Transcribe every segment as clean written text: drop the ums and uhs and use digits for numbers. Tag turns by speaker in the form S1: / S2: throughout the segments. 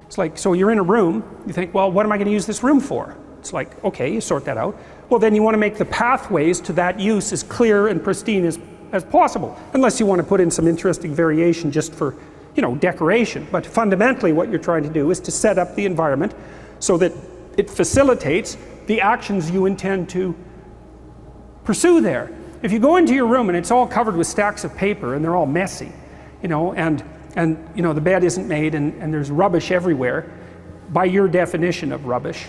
S1: It's like, so you're in a room, you think, well, what am I going to use this room for? It's like, okay, you sort that out. Well, then you want to make the pathways to that use as clear and pristine as possible, unless you want to put in some interesting variation just for, you know, decoration. But fundamentally what you're trying to do is to set up the environment so that it facilitates the actions you intend to pursue there. If you go into your room and it's all covered with stacks of paper and they're all messy, you know, and you know, the bed isn't made and there's rubbish everywhere, by your definition of rubbish,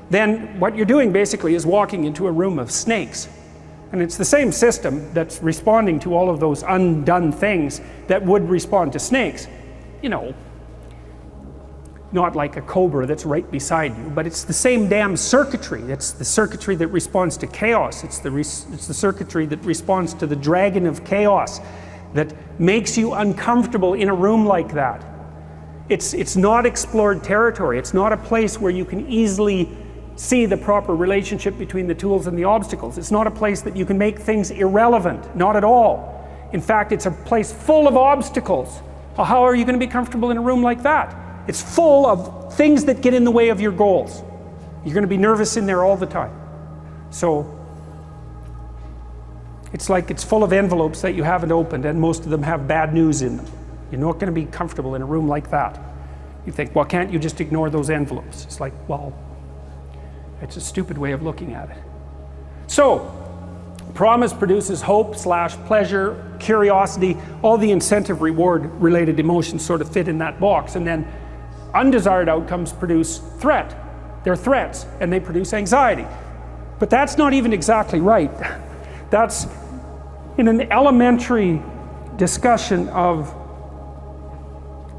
S1: then what you're doing basically is walking into a room of snakes. And it's the same system that's responding to all of those undone things that would respond to snakes. You know, not like a cobra that's right beside you, but it's the same damn circuitry. It's the circuitry that responds to chaos. It's the circuitry that responds to the dragon of chaos that makes you uncomfortable in a room like that. It's not explored territory. It's not a place where you can easily see the proper relationship between the tools and the obstacles. It's not a place that you can make things irrelevant, not at all. In fact, it's a place full of obstacles. Well, how are you going to be comfortable in a room like that? It's full of things that get in the way of your goals. You're going to be nervous in there all the time. So it's like it's full of envelopes that you haven't opened, and most of them have bad news in them. You're not going to be comfortable in a room like that. You think, well, can't you just ignore those envelopes? It's like, well, it's a stupid way of looking at it. So, promise produces hope / pleasure, curiosity, all the incentive reward related emotions sort of fit in that box. And then undesired outcomes produce threat. They're threats, and they produce anxiety. But that's not even exactly right. That's in an elementary discussion of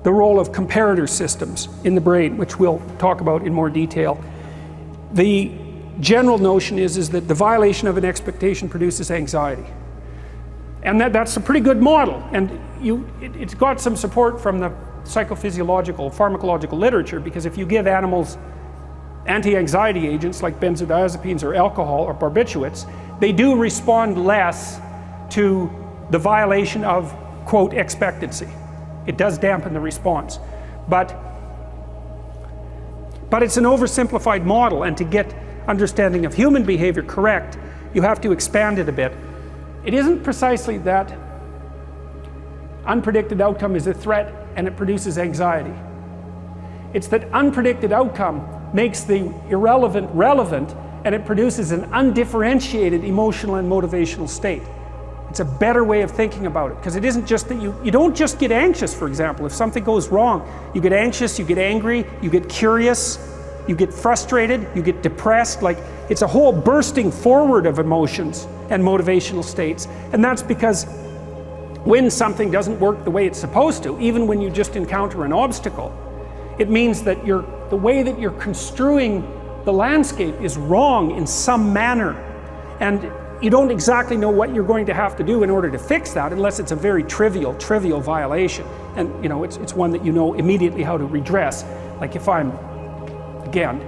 S1: the role of comparator systems in the brain, which we'll talk about in more detail. The general notion is that the violation of an expectation produces anxiety. And that's a pretty good model. And it's got some support from the psychophysiological, pharmacological literature, because if you give animals anti-anxiety agents like benzodiazepines or alcohol or barbiturates, they do respond less to the violation of, quote, expectancy. It does dampen the response. But it's an oversimplified model, and to get understanding of human behavior correct, you have to expand it a bit. It isn't precisely that unpredicted outcome is a threat and it produces anxiety. It's that unpredicted outcome makes the irrelevant relevant, and it produces an undifferentiated emotional and motivational state. It's a better way of thinking about it, because it isn't just that you don't just get anxious, for example. If something goes wrong, you get anxious, you get angry, you get curious, you get frustrated, you get depressed. Like, it's a whole bursting forward of emotions and motivational states. And that's because when something doesn't work the way it's supposed to, even when you just encounter an obstacle, it means that the way that you're construing the landscape is wrong in some manner. And you don't exactly know what you're going to have to do in order to fix that, unless it's a very trivial violation. And you know, it's one that you know immediately how to redress. Like if I'm, again,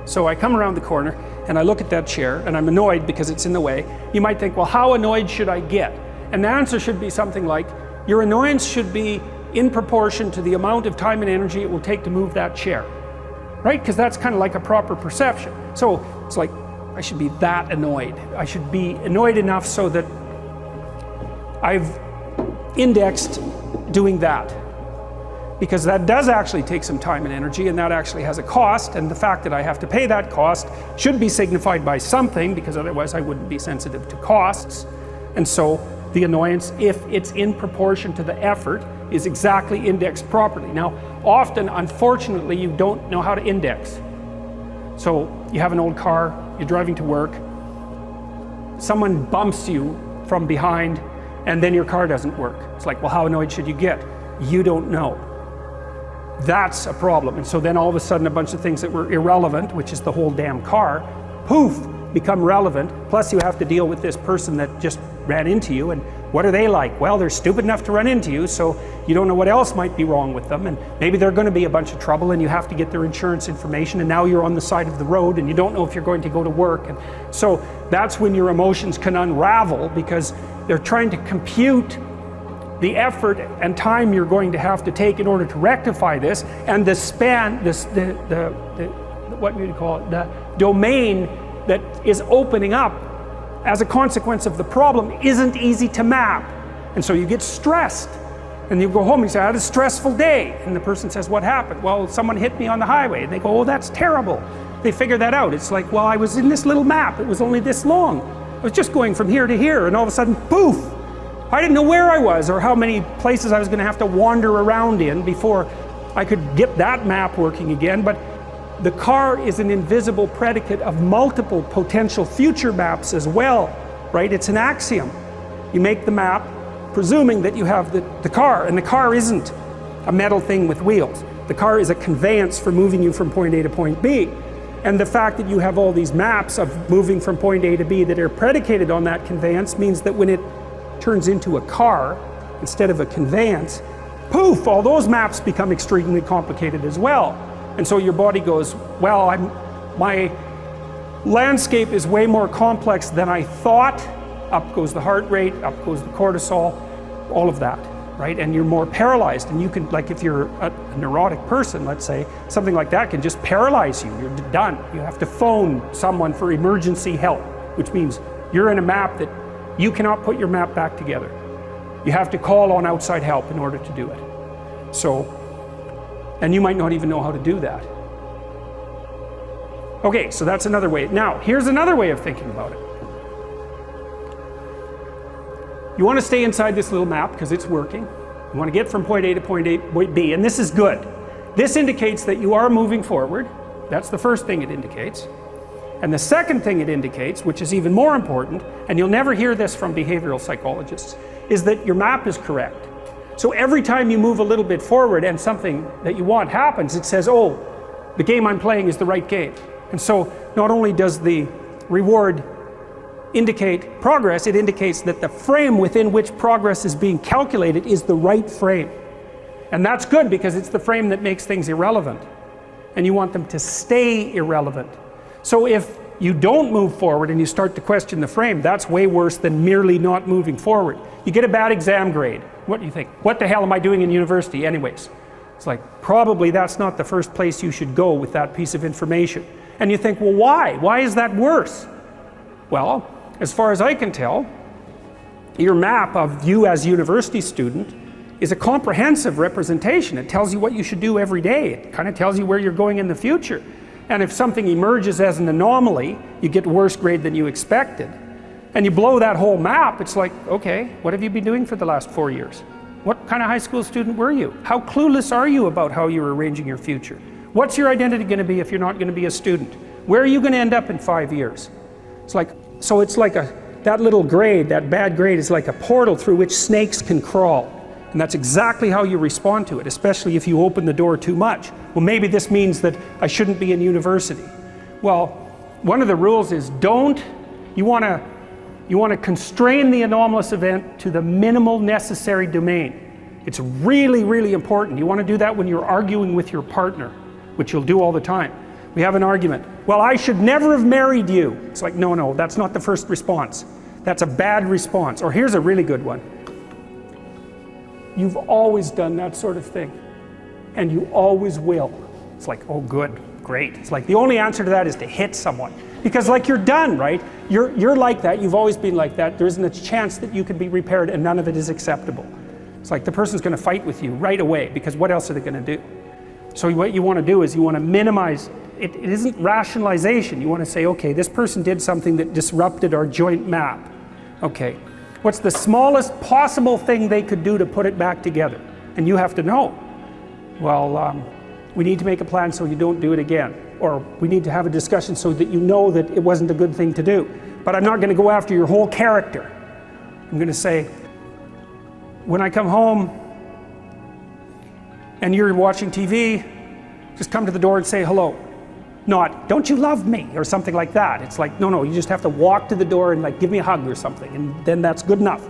S1: so I come around the corner and I look at that chair and I'm annoyed because it's in the way. You might think, well, how annoyed should I get? And the answer should be something like, your annoyance should be in proportion to the amount of time and energy it will take to move that chair. Right? Because that's kind of like a proper perception. So it's like, I should be that annoyed. I should be annoyed enough so that I've indexed doing that. Because that does actually take some time and energy, and that actually has a cost, and the fact that I have to pay that cost should be signified by something, because otherwise I wouldn't be sensitive to costs. And so the annoyance, if it's in proportion to the effort, is exactly indexed properly. Now, often, unfortunately, you don't know how to index. So you have an old car, you're driving to work, someone bumps you from behind, and then your car doesn't work. It's like, well, how annoyed should you get? You don't know. That's a problem. And so then all of a sudden a bunch of things that were irrelevant, which is the whole damn car, poof, become relevant. Plus you have to deal with this person that just ran into you, and what are they like? Well, they're stupid enough to run into you, so you don't know what else might be wrong with them, and maybe they're going to be a bunch of trouble, and you have to get their insurance information, and now you're on the side of the road and you don't know if you're going to go to work. And so that's when your emotions can unravel, because they're trying to compute the effort and time you're going to have to take in order to rectify this, and the span, what do you call it, the domain that is opening up as a consequence of the problem isn't easy to map. And so you get stressed. And you go home and you say, I had a stressful day. And the person says, what happened? Well, someone hit me on the highway. And they go, oh, that's terrible. They figure that out. It's like, well, I was in this little map. It was only this long. I was just going from here to here. And all of a sudden, poof! I didn't know where I was or how many places I was going to have to wander around in before I could get that map working again. But the car is an invisible predicate of multiple potential future maps as well, right? It's an axiom. You make the map presuming that you have the car, and the car isn't a metal thing with wheels. The car is a conveyance for moving you from point A to point B. And the fact that you have all these maps of moving from point A to B that are predicated on that conveyance means that when it turns into a car instead of a conveyance, poof, all those maps become extremely complicated as well. And so your body goes, well, my landscape is way more complex than I thought. Up goes the heart rate, up goes the cortisol, all of that, right? And you're more paralyzed. And you can, like if you're a neurotic person, let's say, something like that can just paralyze you. You're done. You have to phone someone for emergency help, which means you're in a map that you cannot put your map back together. You have to call on outside help in order to do it. So, and you might not even know how to do that. Okay, so that's another way. Now, here's another way of thinking about it. You want to stay inside this little map because it's working. You want to get from point A to point B, and this is good. This indicates that you are moving forward. That's the first thing it indicates. And the second thing it indicates, which is even more important, and you'll never hear this from behavioral psychologists, is that your map is correct. So every time you move a little bit forward and something that you want happens, it says, oh, the game I'm playing is the right game. And so not only does the reward indicate progress, it indicates that the frame within which progress is being calculated is the right frame. And that's good because it's the frame that makes things irrelevant. And you want them to stay irrelevant. So if you don't move forward and you start to question the frame, that's way worse than merely not moving forward. You get a bad exam grade. What do you think? What the hell am I doing in university anyways? It's like, probably that's not the first place you should go with that piece of information. And you think, well, why? Why is that worse? Well, as far as I can tell, your map of you as a university student is a comprehensive representation. It tells you what you should do every day. It kind of tells you where you're going in the future. And if something emerges as an anomaly, you get a worse grade than you expected. And you blow that whole map, it's like, okay, what have you been doing for the last 4 years? What kind of high school student were you? How clueless are you about how you're arranging your future? What's your identity going to be if you're not going to be a student? Where are you going to end up in 5 years? It's like, so it's like that little grade, that bad grade is like a portal through which snakes can crawl. And that's exactly how you respond to it, especially if you open the door too much. Well, maybe this means that I shouldn't be in university. Well, one of the rules is you want to constrain the anomalous event to the minimal necessary domain. It's really, really important. You want to do that when you're arguing with your partner, which you'll do all the time. We have an argument. Well, I should never have married you. It's like, no, that's not the first response. That's a bad response. Or here's a really good one. You've always done that sort of thing, and you always will. It's like, oh, good, great. It's like the only answer to that is to hit someone. Because like you're done, right? You're like that, you've always been like that. There isn't a chance that you can be repaired and none of it is acceptable. It's like the person's going to fight with you right away because what else are they going to do? So what you want to do is you want to minimize, it isn't rationalization. You want to say, okay, this person did something that disrupted our joint map. Okay, what's the smallest possible thing they could do to put it back together? And you have to know. Well, we need to make a plan so you don't do it again. Or we need to have a discussion so that you know that it wasn't a good thing to do. But I'm not going to go after your whole character. I'm going to say, when I come home and you're watching TV, just come to the door and say hello. Not, don't you love me? Or something like that. It's like, no, you just have to walk to the door and like give me a hug or something. And then that's good enough.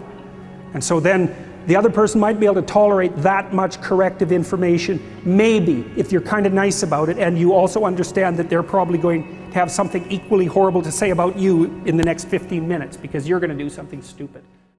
S1: And so then the other person might be able to tolerate that much corrective information, maybe, if you're kind of nice about it, and you also understand that they're probably going to have something equally horrible to say about you in the next 15 minutes because you're going to do something stupid.